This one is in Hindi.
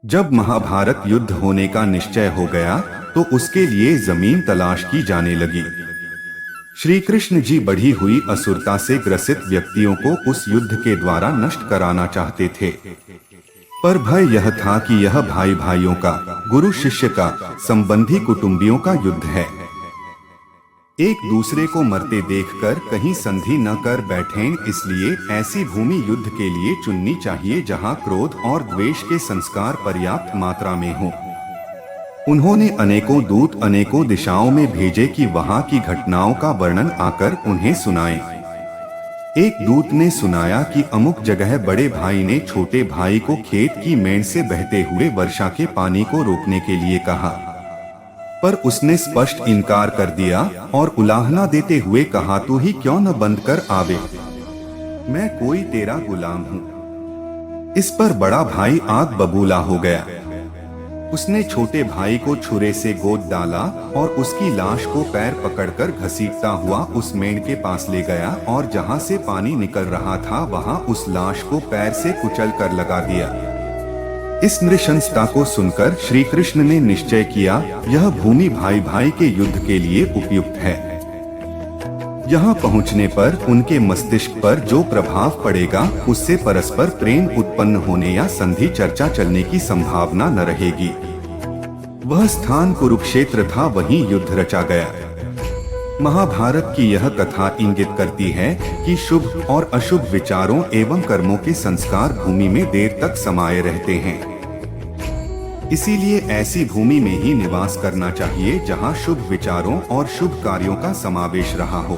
जब महाभारत युद्ध होने का निश्चय हो गया तो उसके लिए जमीन तलाश की जाने लगी। श्री कृष्ण जी बढ़ी हुई असुरता से ग्रसित व्यक्तियों को उस युद्ध के द्वारा नष्ट कराना चाहते थे। पर भय यह था कि यह भाई भाइयों का, गुरु शिष्य का, संबंधी कुटुंबियों का युद्ध है। एक दूसरे को मरते देखकर कहीं संधि न कर बैठें, इसलिए ऐसी भूमि युद्ध के लिए चुननी चाहिए जहां क्रोध और द्वेष के संस्कार पर्याप्त मात्रा में हो। उन्होंने अनेकों दूत अनेकों दिशाओं में भेजे कि वहां की घटनाओं का वर्णन आकर उन्हें सुनाएं। एक दूत ने सुनाया कि अमुक जगह बड़े भाई ने छोटे भाई को खेत की मेड़ से बहते हुए वर्षा के पानी को रोकने के लिए कहा, पर उसने स्पष्ट इनकार कर दिया और उलाहना देते हुए कहा, तू ही क्यों न बंद कर आवे, मैं कोई तेरा गुलाम हूँ। इस पर बड़ा भाई आग बबूला हो गया। उसने छोटे भाई को छुरे से गोद डाला और उसकी लाश को पैर पकड़कर घसीटता हुआ उस मेड़ के पास ले गया और जहां से पानी निकल रहा था वहां उस लाश को पैर से कुचल कर लगा दिया। इस नृशंसता को सुनकर श्री कृष्ण ने निश्चय किया, यह भूमि भाई भाई के युद्ध के लिए उपयुक्त है। यहाँ पहुँचने पर उनके मस्तिष्क पर जो प्रभाव पड़ेगा उससे परस्पर प्रेम उत्पन्न होने या संधि चर्चा चलने की संभावना न रहेगी। वह स्थान कुरुक्षेत्र था, वहीं युद्ध रचा गया। महाभारत की यह कथा इंगित करती है कि शुभ और अशुभ विचारों एवं कर्मों के संस्कार भूमि में देर तक समाये रहते हैं। इसीलिए ऐसी भूमि में ही निवास करना चाहिए जहां शुभ विचारों और शुभ कार्यों का समावेश रहा हो।